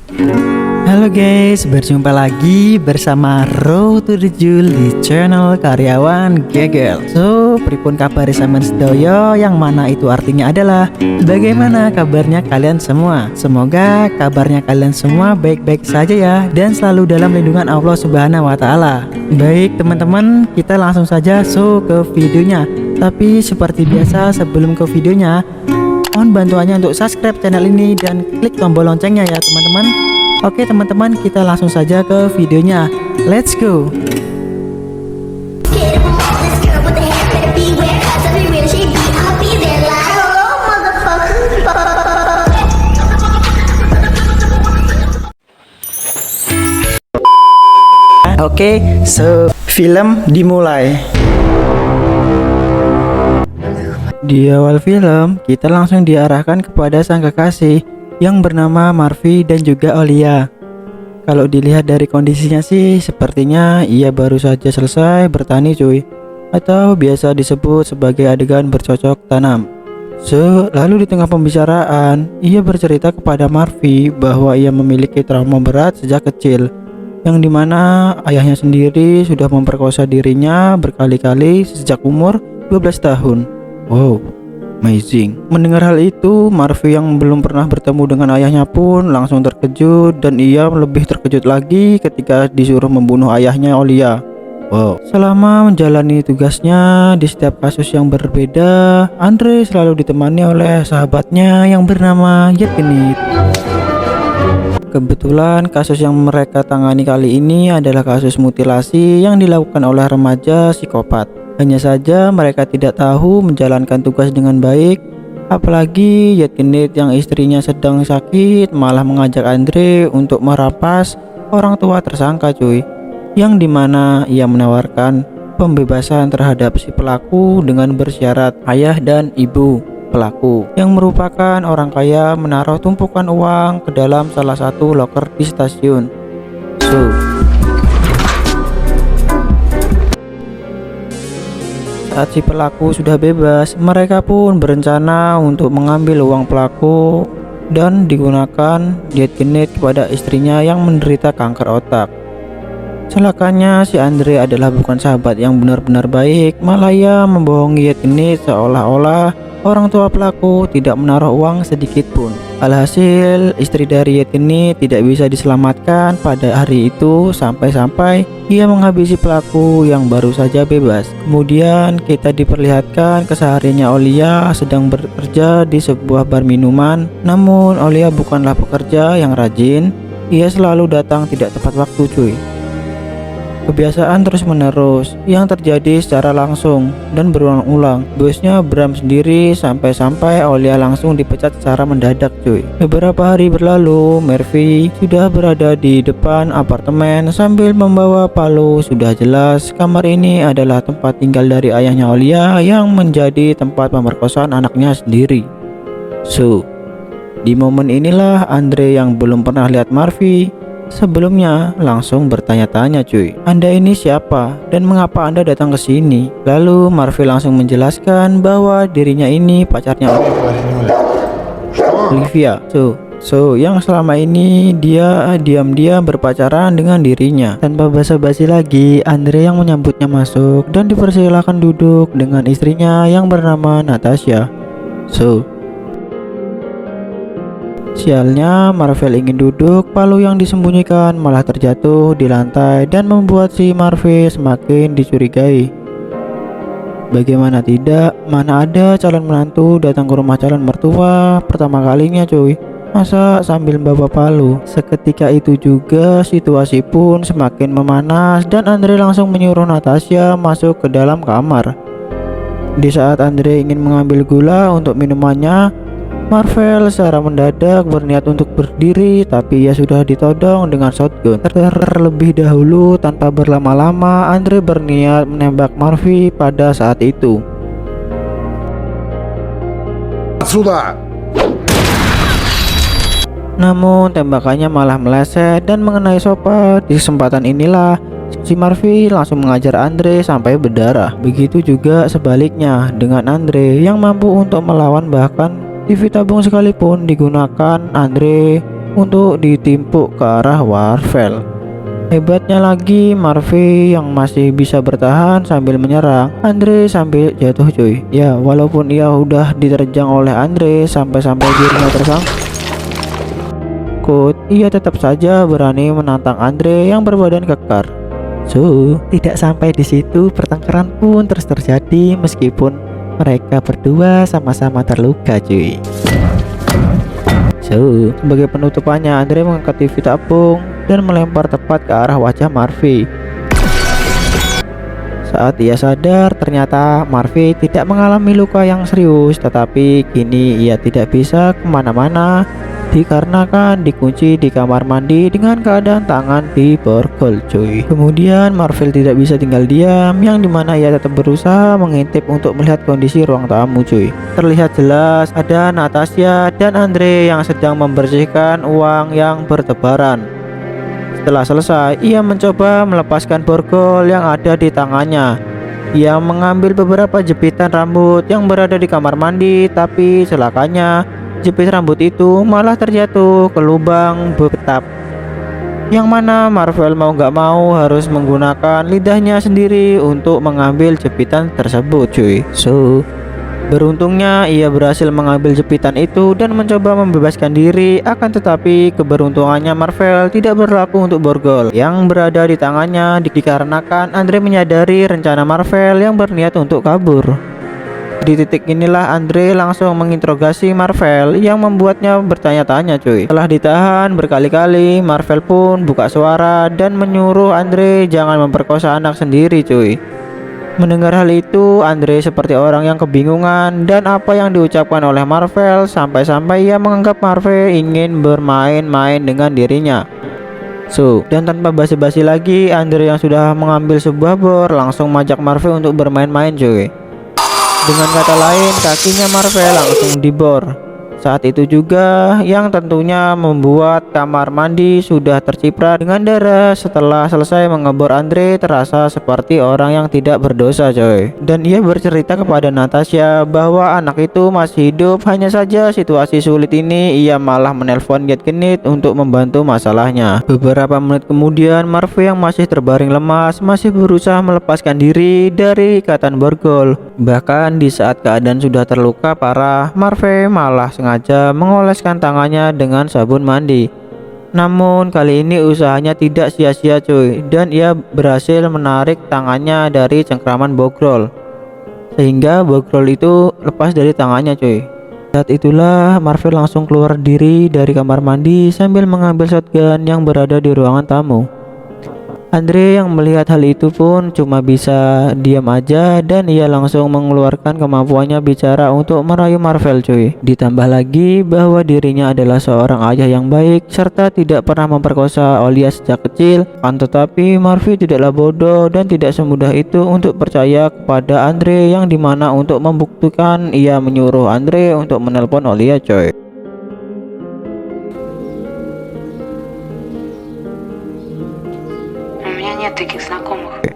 Halo guys, berjumpa lagi bersama Road to the Jewel di channel Karyawan Gegel. So, pripun kabar sampean sedoyo, yang mana itu artinya adalah bagaimana kabarnya kalian semua? Semoga kabarnya kalian semua baik-baik saja ya, dan selalu dalam lindungan Allah Subhanahu wa Ta'ala. Baik teman-teman, kita langsung saja ke videonya. Tapi seperti biasa, sebelum ke videonya, mohon bantuannya untuk subscribe channel ini dan klik tombol loncengnya ya teman-teman. Oke teman-teman, kita langsung saja ke videonya. Let's go. Oke, film dimulai. Di awal film, kita langsung diarahkan kepada sang kekasih yang bernama Marvy dan juga Olia. Kalau dilihat dari kondisinya sih, sepertinya ia baru saja selesai bertani cuy, atau biasa disebut sebagai adegan bercocok tanam. Lalu di tengah pembicaraan, ia bercerita kepada Marvy bahwa ia memiliki trauma berat sejak kecil, yang dimana ayahnya sendiri sudah memperkosa dirinya berkali-kali sejak umur 12 tahun. Wow, amazing. Mendengar hal itu, Marvy yang belum pernah bertemu dengan ayahnya pun langsung terkejut, dan ia lebih terkejut lagi ketika disuruh membunuh ayahnya Olia. Wow. Selama menjalani tugasnya di setiap kasus yang berbeda, Andre selalu ditemani oleh sahabatnya yang bernama Yevgeny. Kebetulan kasus yang mereka tangani kali ini adalah kasus mutilasi yang dilakukan oleh remaja psikopat. Hanya saja mereka tidak tahu menjalankan tugas dengan baik. Apalagi Yevgeny yang istrinya sedang sakit malah mengajak Andre untuk merampas orang tua tersangka cuy, yang dimana ia menawarkan pembebasan terhadap si pelaku dengan bersyarat ayah dan ibu pelaku yang merupakan orang kaya menaruh tumpukan uang ke dalam salah satu loker di stasiun. Saat si pelaku sudah bebas, mereka pun berencana untuk mengambil uang pelaku dan digunakan Yevgeny kepada istrinya yang menderita kanker otak. Celakanya si Andre adalah bukan sahabat yang benar-benar baik, malah ia membohongi Yevgeny seolah-olah orang tua pelaku tidak menaruh uang sedikit pun. Alhasil, istri dari Yevgeny tidak bisa diselamatkan pada hari itu sampai-sampai ia menghabisi pelaku yang baru saja bebas. Kemudian kita diperlihatkan kesehariannya Olia sedang bekerja di sebuah bar minuman. Namun Olia bukanlah pekerja yang rajin, ia selalu datang tidak tepat waktu cuy. Kebiasaan terus menerus yang terjadi secara langsung dan berulang-ulang. Bosnya Bram sendiri sampai-sampai Olia langsung dipecat secara mendadak cuy. Beberapa hari berlalu, Marvy sudah berada di depan apartemen sambil membawa palu. Sudah jelas kamar ini adalah tempat tinggal dari ayahnya Olia yang menjadi tempat pemerkosaan anaknya sendiri. Di momen inilah Andre yang belum pernah lihat Marvy sebelumnya langsung bertanya-tanya cuy, Anda ini siapa dan mengapa Anda datang ke sini? Lalu Marvy langsung menjelaskan bahwa dirinya ini pacarnya Olivia. Yang selama ini dia diam-diam berpacaran dengan dirinya. Tanpa basa-basi lagi, Andre yang menyambutnya masuk dan dipersilakan duduk dengan istrinya yang bernama Natasha. Sialnya, Marvel ingin duduk, palu yang disembunyikan malah terjatuh di lantai dan membuat si Marvy semakin dicurigai. Bagaimana tidak, mana ada calon menantu datang ke rumah calon mertua pertama kalinya cuy, masa sambil membawa palu. Seketika itu juga situasi pun semakin memanas dan Andre langsung menyuruh Natasha masuk ke dalam kamar. Di saat Andre ingin mengambil gula untuk minumannya, Marvel secara mendadak berniat untuk berdiri, tapi ia sudah ditodong dengan shotgun. Terlebih dahulu tanpa berlama-lama, Andre berniat menembak Marvy pada saat itu. Sudah. Namun tembakannya malah meleset dan mengenai sofa. Di kesempatan inilah si Marvy langsung mengajar Andre sampai berdarah. Begitu juga sebaliknya dengan Andre yang mampu untuk melawan, bahkan TV tabung sekalipun digunakan, Andre untuk ditimpuk ke arah Marvel. Hebatnya lagi, Marve yang masih bisa bertahan sambil menyerang Andre sambil jatuh cuy. Ya, walaupun ia udah diterjang oleh Andre sampai-sampai dirinya tersangkut, ia tetap saja berani menantang Andre yang berbadan kekar. Tidak sampai di situ, pertengkaran pun terus terjadi meskipun mereka berdua sama-sama terluka cuy. Sebagai penutupannya, Andre mengangkat TV tabung dan melempar tepat ke arah wajah Marve. Saat ia sadar, ternyata Marve tidak mengalami luka yang serius, tetapi kini ia tidak bisa kemana-mana dikarenakan dikunci di kamar mandi dengan keadaan tangan diborgol cuy. Kemudian Marvel tidak bisa tinggal diam, yang dimana ia tetap berusaha mengintip untuk melihat kondisi ruang tamu cuy. Terlihat jelas ada Natasha dan Andre yang sedang membersihkan uang yang bertebaran. Setelah selesai, ia mencoba melepaskan borgol yang ada di tangannya. Ia mengambil beberapa jepitan rambut yang berada di kamar mandi, tapi celakanya jepit rambut itu malah terjatuh ke lubang betap, yang mana Marvel mau gak mau harus menggunakan lidahnya sendiri untuk mengambil jepitan tersebut cuy. Beruntungnya ia berhasil mengambil jepitan itu dan mencoba membebaskan diri, akan tetapi keberuntungannya Marvel tidak berlaku untuk borgol yang berada di tangannya dikarenakan Andre menyadari rencana Marvel yang berniat untuk kabur. Di titik inilah Andre langsung menginterogasi Marvel yang membuatnya bertanya-tanya cuy. Setelah ditahan berkali-kali, Marvel pun buka suara dan menyuruh Andre jangan memperkosa anak sendiri cuy. Mendengar hal itu, Andre seperti orang yang kebingungan dan apa yang diucapkan oleh Marvel, sampai-sampai ia menganggap Marvel ingin bermain-main dengan dirinya. Dan tanpa basa-basi lagi, Andre yang sudah mengambil sebuah bor langsung mengajak Marvel untuk bermain-main cuy. Dengan kata lain, kakinya Marvel langsung dibor. Saat itu juga yang tentunya membuat kamar mandi sudah terciprat dengan darah. Setelah selesai mengebor, Andre terasa seperti orang yang tidak berdosa coy. Dan ia bercerita kepada Natasha bahwa anak itu masih hidup, hanya saja situasi sulit ini ia malah menelpon Get Genit untuk membantu masalahnya. Beberapa menit kemudian, Marve yang masih terbaring lemas masih berusaha melepaskan diri dari ikatan borgol. Bahkan di saat keadaan sudah terluka parah, Marve malah sengaja mengoleskan tangannya dengan sabun mandi. Namun kali ini usahanya tidak sia-sia cuy, dan ia berhasil menarik tangannya dari cengkraman borgol sehingga borgol itu lepas dari tangannya cuy. Saat itulah Marvel langsung keluar diri dari kamar mandi sambil mengambil shotgun yang berada di ruangan tamu. Andre yang melihat hal itu pun cuma bisa diam aja, dan ia langsung mengeluarkan kemampuannya bicara untuk merayu Marvel cuy. Ditambah lagi bahwa dirinya adalah seorang ayah yang baik serta tidak pernah memperkosa Olia sejak kecil. Tetapi Marvel tidaklah bodoh dan tidak semudah itu untuk percaya kepada Andre, yang dimana untuk membuktikan ia menyuruh Andre untuk menelpon Olia coy.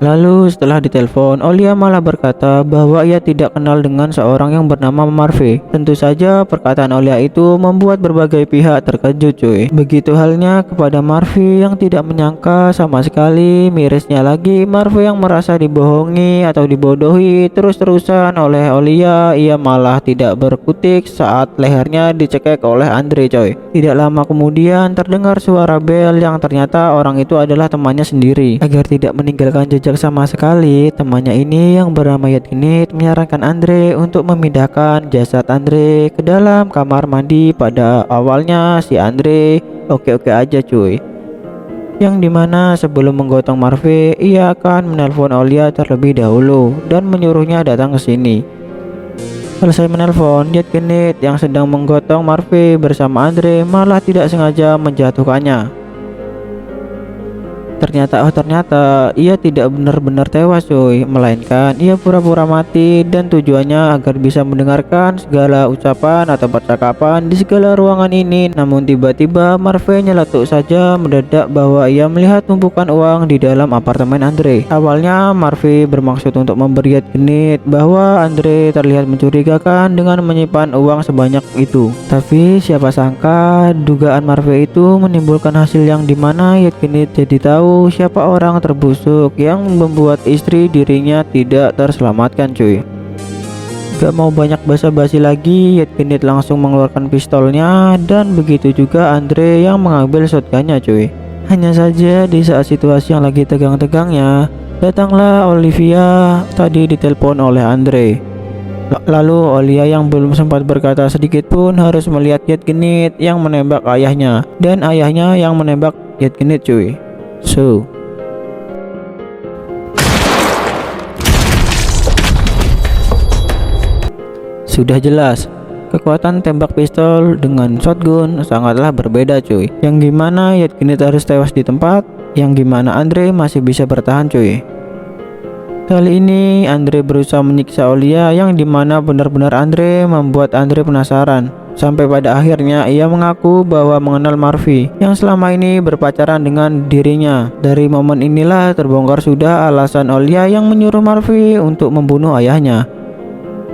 Lalu setelah ditelepon, Olia malah berkata bahwa ia tidak kenal dengan seorang yang bernama Marve. Tentu saja perkataan Olia itu membuat berbagai pihak terkejut cuy. Begitu halnya kepada Marve yang tidak menyangka sama sekali. Mirisnya lagi, Marve yang merasa dibohongi atau dibodohi terus-terusan oleh Olia, ia malah tidak berkutik saat lehernya dicekek oleh Andre coy. Tidak lama kemudian terdengar suara bel yang ternyata orang itu adalah temannya sendiri. Agar tidak meninggalkan jejak sama sekali, temannya ini yang bernama Get Genit menyarankan Andre untuk memindahkan jasad Andre ke dalam kamar mandi. Pada awalnya si Andre oke-oke aja cuy, yang dimana sebelum menggotong Marve, ia akan menelpon Olia terlebih dahulu dan menyuruhnya datang ke sini. Selesai menelpon, Get Genit yang sedang menggotong Marve bersama Andre malah tidak sengaja menjatuhkannya. Ternyata ia tidak benar-benar tewas cuy, melainkan ia pura-pura mati dan tujuannya agar bisa mendengarkan segala ucapan atau percakapan di segala ruangan ini. Namun tiba-tiba Marve nyeletuk saja mendadak bahwa ia melihat tumpukan uang di dalam apartemen Andre. Awalnya Marve bermaksud untuk memberi genit bahwa Andre terlihat mencurigakan dengan menyimpan uang sebanyak itu. Tapi siapa sangka dugaan Marve itu menimbulkan hasil yang dimana genit jadi tahu siapa orang terbusuk yang membuat istri dirinya tidak terselamatkan cuy. Gak mau banyak basa-basi lagi, genit langsung mengeluarkan pistolnya dan begitu juga Andre yang mengambil shotgunnya cuy. Hanya saja di saat situasi yang lagi tegang-tegangnya, datanglah Olivia tadi ditelepon oleh Andre. Lalu Olia yang belum sempat berkata sedikit pun harus melihat genit yang menembak ayahnya dan ayahnya yang menembak genit cuy. Sudah jelas kekuatan tembak pistol dengan shotgun sangatlah berbeda cuy. Yang gimana genit harus tewas di tempat, yang gimana Andre masih bisa bertahan cuy. Kali ini Andre berusaha menyiksa Olia yang dimana benar-benar Andre membuat Andre penasaran. Sampai pada akhirnya ia mengaku bahwa mengenal Marve yang selama ini berpacaran dengan dirinya. Dari momen inilah terbongkar sudah alasan Olia yang menyuruh Marve untuk membunuh ayahnya,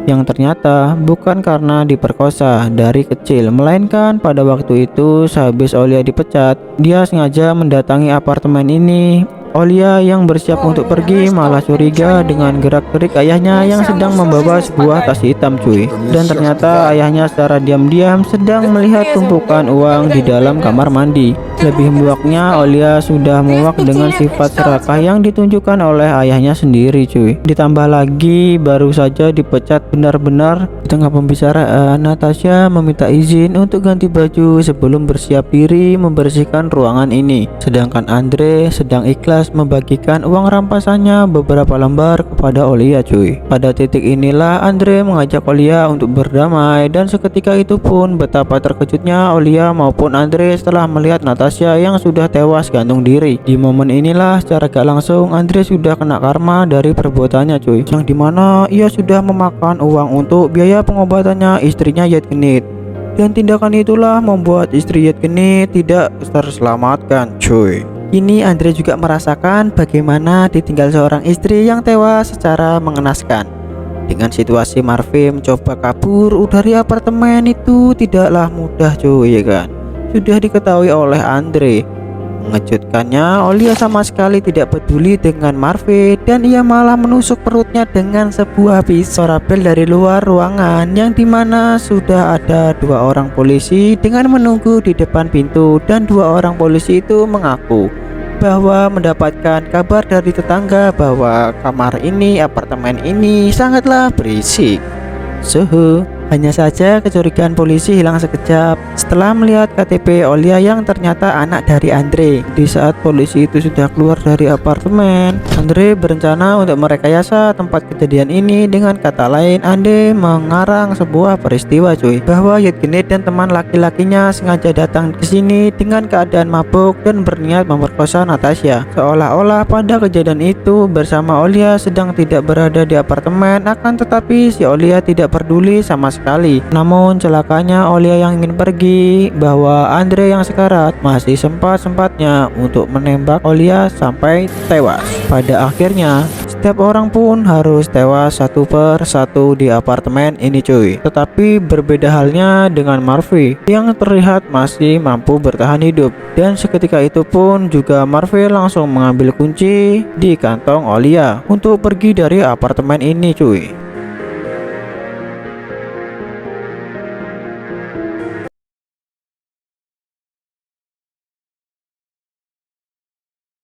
yang ternyata bukan karena diperkosa dari kecil, melainkan pada waktu itu sehabis Olia dipecat, dia sengaja mendatangi apartemen ini. Olia yang bersiap untuk pergi malah curiga dengan gerak-gerik ayahnya yang sedang membawa sebuah tas hitam cuy. Dan ternyata ayahnya secara diam-diam sedang melihat tumpukan uang di dalam kamar mandi. Lebih muaknya, Olia sudah muak dengan sifat serakah yang ditunjukkan oleh ayahnya sendiri cuy. Ditambah lagi baru saja dipecat benar-benar. Di tengah pembicaraan, Natasha meminta izin untuk ganti baju sebelum bersiap diri membersihkan ruangan ini. Sedangkan Andre sedang ikhlas membagikan uang rampasannya beberapa lembar kepada Olia cuy. Pada titik inilah Andre mengajak Olia untuk berdamai dan seketika itu pun betapa terkejutnya Olia maupun Andre setelah melihat Natasha yang sudah tewas gantung diri. Di momen inilah secara gak langsung Andre sudah kena karma dari perbuatannya cuy, yang dimana ia sudah memakan uang untuk biaya pengobatannya istrinya genit. Dan tindakan itulah membuat istri genit tidak terselamatkan cuy. Kini Andre juga merasakan bagaimana ditinggal seorang istri yang tewas secara mengenaskan. Dengan situasi Marve mencoba kabur dari apartemen itu tidaklah mudah cuy ya kan. Sudah diketahui oleh Andre. Mengejutkannya, Olia sama sekali tidak peduli dengan Marve dan ia malah menusuk perutnya dengan sebuah pisau rabel dari luar ruangan, yang dimana sudah ada 2 orang polisi dengan menunggu di depan pintu. Dan 2 orang polisi itu mengaku bahwa mendapatkan kabar dari tetangga bahwa kamar ini, apartemen ini sangatlah berisik. Hanya saja kecurigaan polisi hilang sekejap setelah melihat KTP Olia yang ternyata anak dari Andre. Di saat polisi itu sudah keluar dari apartemen, Andre berencana untuk merekayasa tempat kejadian ini. Dengan kata lain, Andre mengarang sebuah peristiwa cuy, bahwa genit dan teman laki-lakinya sengaja datang ke sini dengan keadaan mabuk dan berniat memperkosa Natasha. Seolah-olah pada kejadian itu bersama Olia sedang tidak berada di apartemen, akan tetapi si Olia tidak peduli sama sekali. Namun celakanya Olia yang ingin pergi, bahwa Andre yang sekarat masih sempat-sempatnya untuk menembak Olia sampai tewas. Pada akhirnya setiap orang pun harus tewas satu per satu di apartemen ini cuy. Tetapi berbeda halnya dengan Marve yang terlihat masih mampu bertahan hidup. Dan seketika itu pun juga Marve langsung mengambil kunci di kantong Olia untuk pergi dari apartemen ini cuy.